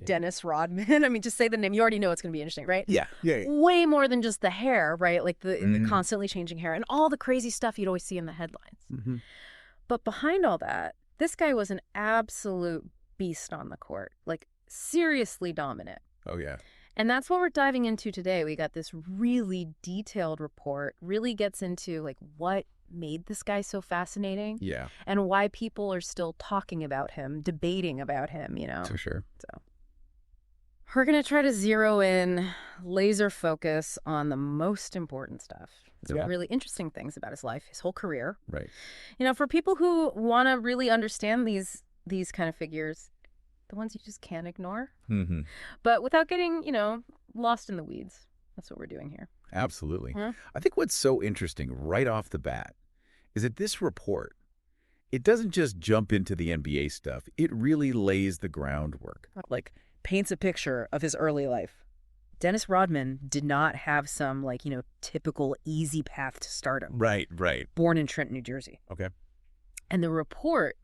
Dennis Rodman. I mean, just say the name. You already know it's going to be interesting, right? Yeah. Way more than just the hair, right? Like the constantly changing hair and all the crazy stuff you'd always see in the headlines. Mm-hmm. But behind all that, this guy was an absolute beast on the court, like seriously dominant. Oh, yeah. And that's what we're diving into today. We got this really detailed report, really gets into like what made this guy so fascinating. Yeah. And why people are still talking about him, debating about him, you know. For sure. So we're going to try to zero in, laser focus on the most important stuff. The really interesting things about his life, his whole career. Right. You know, for people who want to really understand these kind of figures, the ones you just can't ignore. Mm-hmm. But without getting, you know, lost in the weeds. That's what we're doing here. Absolutely. Huh? I think what's so interesting right off the bat is that this report, it doesn't just jump into the NBA stuff. It really lays the groundwork. Like, paints a picture of his early life. Dennis Rodman did not have some, like, you know, typical easy path to stardom. Right. Born in Trenton, New Jersey. Okay. And the report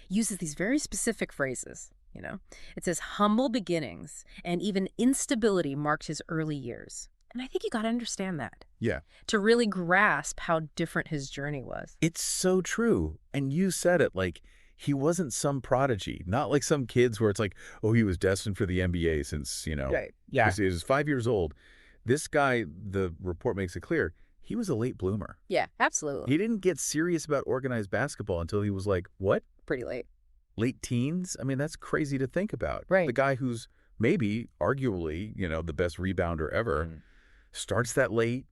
uses these very specific phrases, you know. It says humble beginnings and even instability marked his early years. And I think you got to understand that. Yeah. To really grasp how different his journey was. It's so true. And you said it, like, he wasn't some prodigy, not like some kids where it's like, oh, he was destined for the NBA since, you know, Yeah. he was 5 years old. This guy, the report makes it clear, he was a late bloomer. Yeah, absolutely. He didn't get serious about organized basketball until he was like, what? Pretty late. Late teens? I mean, that's crazy to think about. Right. The guy who's maybe, arguably, you know, the best rebounder ever, starts that late.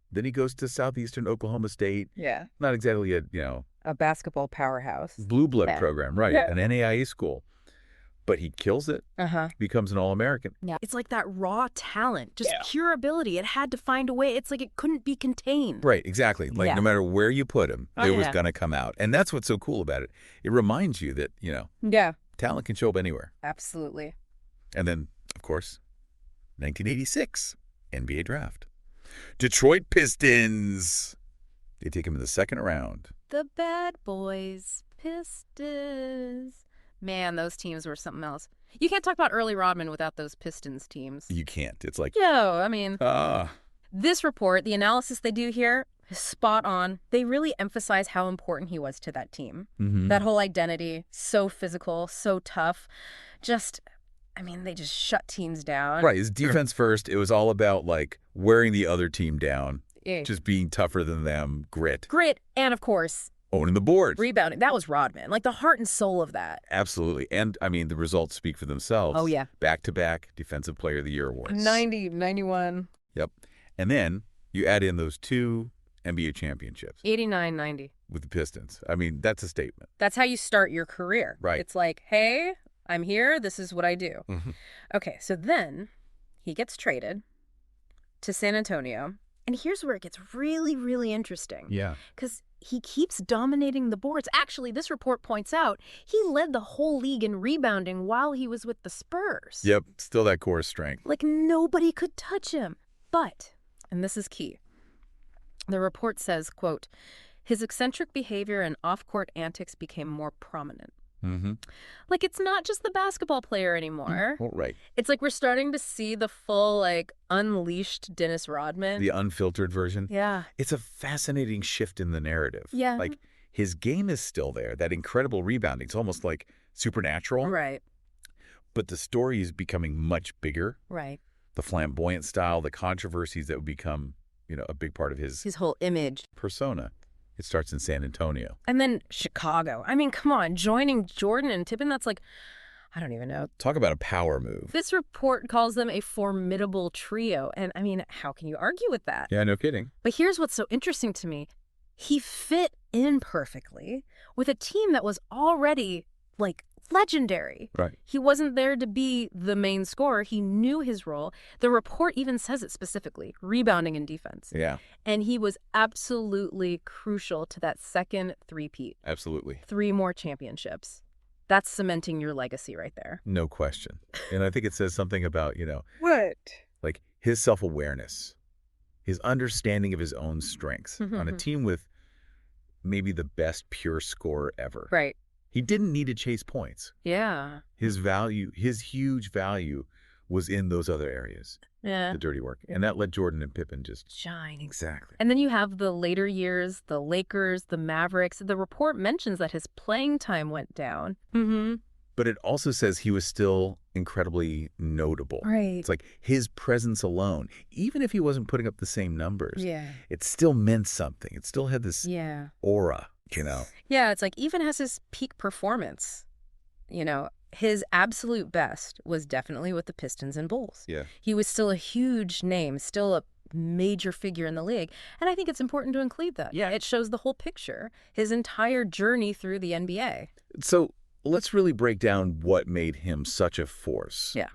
Then he goes to Southeastern Oklahoma State. Yeah. Not exactly a basketball powerhouse. blue blood program, right? Yeah. An NAIA school. But he kills it, becomes an All-American. Yeah. It's like that raw talent, just pure ability. It had to find a way. It's like it couldn't be contained. Right, exactly. Like no matter where you put him, it was going to come out. And that's what's so cool about it. It reminds you that, you know, talent can show up anywhere. Absolutely. And then, of course, 1986, NBA draft. Detroit Pistons. They take him in the second round. The Bad Boys Pistons. Man, those teams were something else. You can't talk about early Rodman without those Pistons teams. You can't. It's like... I mean... This report, the analysis they do here, is spot on. They really emphasize how important he was to that team. Mm-hmm. That whole identity, so physical, so tough. Just... I mean, they just shut teams down. Right. His defense first. It was all about, like, wearing the other team down. Yeah. Just being tougher than them. Grit. And, of course... owning the board. Rebounding. That was Rodman. Like, the heart and soul of that. Absolutely. And, I mean, the results speak for themselves. Oh, yeah. Back-to-back Defensive Player of the Year awards. 90, 91. Yep. And then you add in those 2 NBA championships. 89, 90. With the Pistons. I mean, that's a statement. That's how you start your career. Right. It's like, hey... I'm here. This is what I do. Mm-hmm. Okay, so then he gets traded to San Antonio. And here's where it gets really, really interesting. Yeah. Because he keeps dominating the boards. Actually, this report points out he led the whole league in rebounding while he was with the Spurs. Yep. Still that core strength. Like nobody could touch him. But, and this is key, the report says, quote, his eccentric behavior and off-court antics became more prominent. Mm-hmm. Like, it's not just the basketball player anymore. Well, right. It's like we're starting to see the full, like, unleashed Dennis Rodman. The unfiltered version. Yeah. It's a fascinating shift in the narrative. Yeah. Like, his game is still there. That incredible rebounding. It's almost like supernatural. Right. But the story is becoming much bigger. Right. The flamboyant style, the controversies that would become, you know, a big part of his whole image. Persona. It starts in San Antonio. And then Chicago. I mean, come on, joining Jordan and Tippin, that's like, I don't even know. Talk about a power move. This report calls them a formidable trio. And I mean, how can you argue with that? Yeah, no kidding. But here's what's so interesting to me. He fit in perfectly with a team that was already, like, legendary. Right. He wasn't there to be the main scorer. He knew his role. The report even says it specifically, rebounding and defense. Yeah. And he was absolutely crucial to that second three-peat. Absolutely. 3 more championships. That's cementing your legacy right there. No question. And I think it says something about, you know, What? like his self-awareness, his understanding of his own strengths on a team with maybe the best pure scorer ever. Right. He didn't need to chase points. Yeah. His huge value was in those other areas, Yeah. the dirty work. And that let Jordan and Pippen just... Shine. Exactly. And then you have the later years, the Lakers, the Mavericks. The report mentions that his playing time went down. Mm-hmm. But it also says he was still incredibly notable. Right. It's like his presence alone, even if he wasn't putting up the same numbers, Yeah. it still meant something. It still had this Yeah. aura, you know? Yeah, it's like even as his peak performance, his absolute best was definitely with the Pistons and Bulls. Yeah. He was still a huge name, still a major figure in the league. And I think it's important to include that. Yeah. It shows the whole picture, his entire journey through the NBA. So let's really break down what made him such a force. Yeah.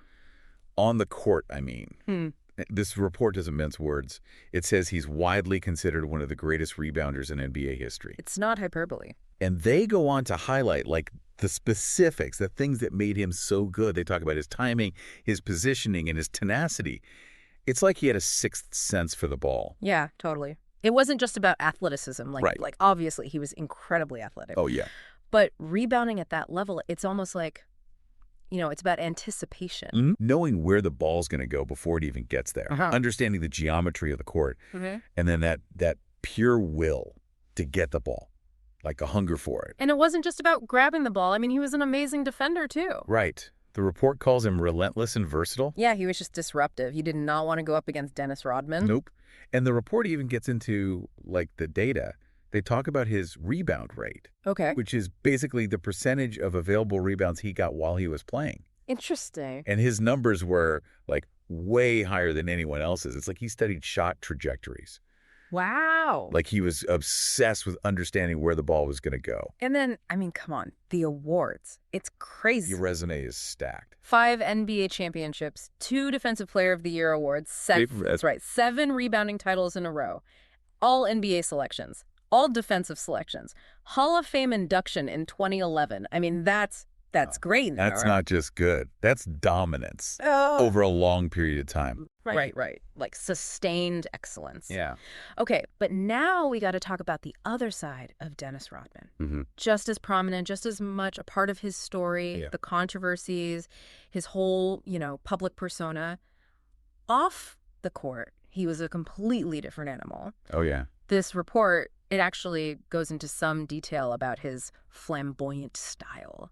On the court, I mean. This report doesn't mince words. It says he's widely considered one of the greatest rebounders in NBA history. It's not hyperbole. And they go on to highlight, like, the specifics, the things that made him so good. They talk about his timing, his positioning, and his tenacity. It's like he had a sixth sense for the ball. Yeah, totally. It wasn't just about athleticism. Right. Like obviously, he was incredibly athletic. Oh, yeah. But rebounding at that level, it's almost like, it's about anticipation. Knowing where the ball's going to go before it even gets there. Understanding the geometry of the court. And then that pure will to get the ball. Like a hunger for it. And it wasn't just about grabbing the ball. I mean, he was an amazing defender, too. Right. The report calls him relentless and versatile. Yeah, he was just disruptive. He did not want to go up against Dennis Rodman. Nope. And the report even gets into, like, the data. They talk about his rebound rate. Okay. Which is basically the percentage of available rebounds he got while he was playing. Interesting. And his numbers were, like, way higher than anyone else's. It's like he studied shot trajectories. Wow. Like he was obsessed with understanding where the ball was going to go. And then, I mean, come on, the awards. It's crazy. Your resume is stacked. 5 NBA championships, 2 Defensive Player of the Year awards, that's right, 7 rebounding titles in a row, all NBA selections, all defensive selections, Hall of Fame induction in 2011. I mean, that's great. That's not just good. That's dominance over a long period of time. Right. Like sustained excellence. Yeah. Okay, but now we got to talk about the other side of Dennis Rodman. Just as prominent, just as much a part of his story, the controversies, his whole, public persona. Off the court, he was a completely different animal. Oh, yeah. This report, it actually goes into some detail about his flamboyant style.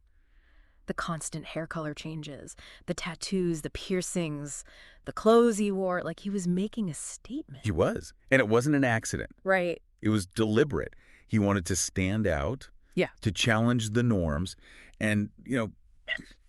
The constant hair color changes, the tattoos, the piercings, the clothes he wore. Like he was making a statement. He was. And it wasn't an accident. Right. It was deliberate. He wanted to stand out. Yeah. To challenge the norms. And,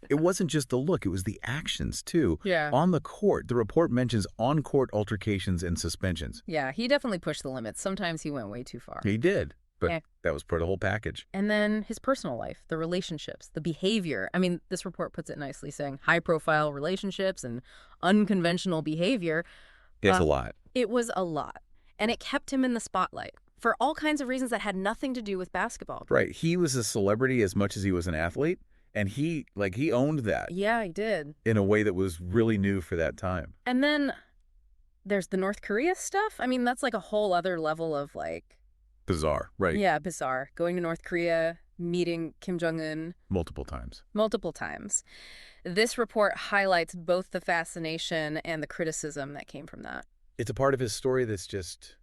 it wasn't just the look. It was the actions, too. Yeah. On the court, the report mentions on-court altercations and suspensions. Yeah, he definitely pushed the limits. Sometimes he went way too far. He did. But that was part of the whole package. And then his personal life, the relationships, the behavior. I mean, this report puts it nicely, saying high-profile relationships and unconventional behavior. It's a lot. It was a lot. And it kept him in the spotlight for all kinds of reasons that had nothing to do with basketball. Right. He was a celebrity as much as he was an athlete. And he owned that. Yeah, he did. In a way that was really new for that time. And then there's the North Korea stuff. I mean, that's like a whole other level of bizarre, right? Yeah, bizarre. Going to North Korea, meeting Kim Jong-un. Multiple times. This report highlights both the fascination and the criticism that came from that. It's a part of his story that's just,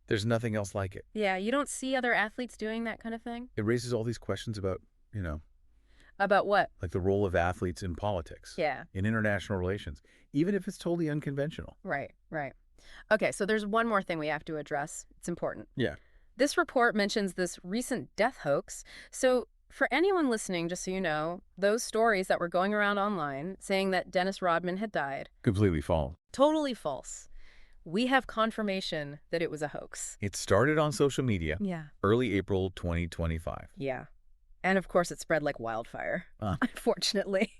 there's nothing else like it. Yeah, you don't see other athletes doing that kind of thing. It raises all these questions about, About what? Like the role of athletes in politics. Yeah. In international relations, even if it's totally unconventional. Right. Okay, so there's one more thing we have to address. It's important. Yeah. This report mentions this recent death hoax. So for anyone listening, just so you know, those stories that were going around online saying that Dennis Rodman had died. Completely false. Totally false. We have confirmation that it was a hoax. It started on social media. Yeah. Early April 2025. Yeah. And of course it spread like wildfire, unfortunately.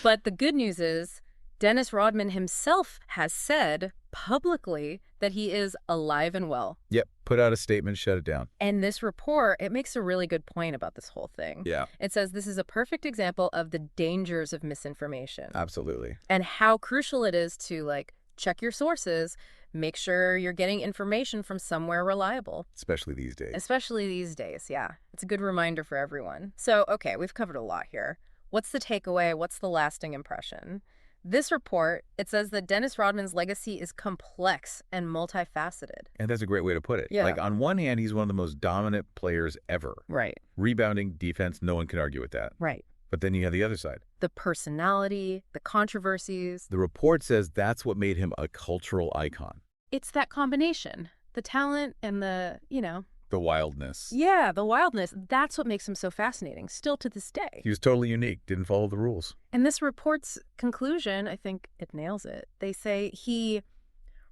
But the good news is Dennis Rodman himself has said publicly that he is alive and well. Yep. Put out a statement, shut it down. And this report, it makes a really good point about this whole thing. Yeah. It says this is a perfect example of the dangers of misinformation. Absolutely. And how crucial it is to check your sources, Make sure you're getting information from somewhere reliable. Especially these days. Especially these days, yeah. It's a good reminder for everyone. So, okay, we've covered a lot here. What's the takeaway? What's the lasting impression? This report, it says that Dennis Rodman's legacy is complex and multifaceted. And that's a great way to put it. Yeah. Like, on one hand, he's one of the most dominant players ever. Right. Rebounding, defense, no one can argue with that. Right. But then you have the other side. The personality, the controversies. The report says that's what made him a cultural icon. It's that combination. The talent and the, The wildness. Yeah, the wildness. That's what makes him so fascinating, still to this day. He was totally unique, didn't follow the rules. And this report's conclusion, I think it nails it. They say he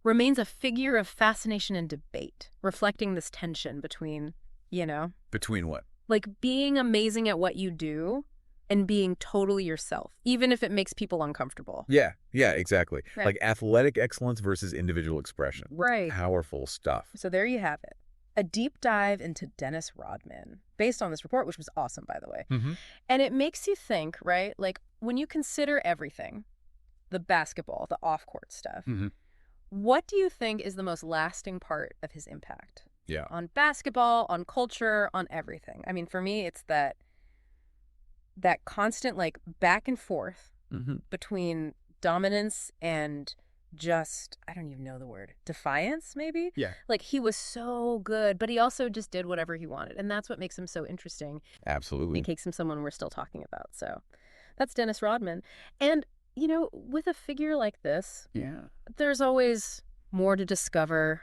remains a figure of fascination and debate, reflecting this tension between, Between what? like being amazing at what you do and being totally yourself, even if it makes people uncomfortable. Yeah, exactly. Right. Like athletic excellence versus individual expression. Right. Powerful stuff. So there you have it. A deep dive into Dennis Rodman, based on this report, which was awesome, by the way. Mm-hmm. And it makes you think, right? Like, when you consider everything, the basketball, the off-court stuff, what do you think is the most lasting part of his impact? Yeah. On basketball, on culture, on everything. I mean, for me, it's that constant, like, back and forth between dominance and just, I don't even know the word, defiance, maybe? Yeah. Like, he was so good, but he also just did whatever he wanted. And that's what makes him so interesting. Absolutely. It makes him someone we're still talking about. So that's Dennis Rodman. And, with a figure like this, there's always more to discover,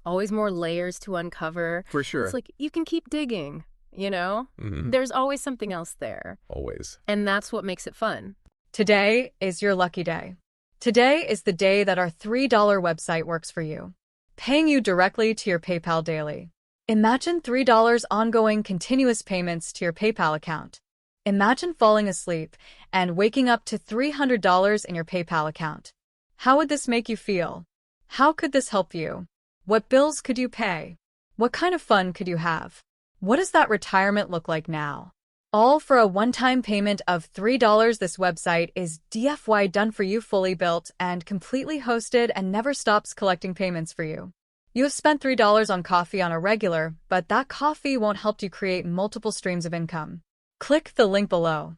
always more layers to uncover. For sure. It's like, you can keep digging, There's always something else there. Always. And that's what makes it fun. Today is your lucky day. Today is the day that our $3 website works for you, paying you directly to your PayPal daily. Imagine $3 ongoing continuous payments to your PayPal account. Imagine falling asleep and waking up to $300 in your PayPal account. How would this make you feel? How could this help you? What bills could you pay? What kind of fun could you have? What does that retirement look like now? All for a one-time payment of $3. This website is DFY done for you, fully built and completely hosted, and never stops collecting payments for you. You have spent $3 on coffee on a regular, but that coffee won't help you create multiple streams of income. Click the link below.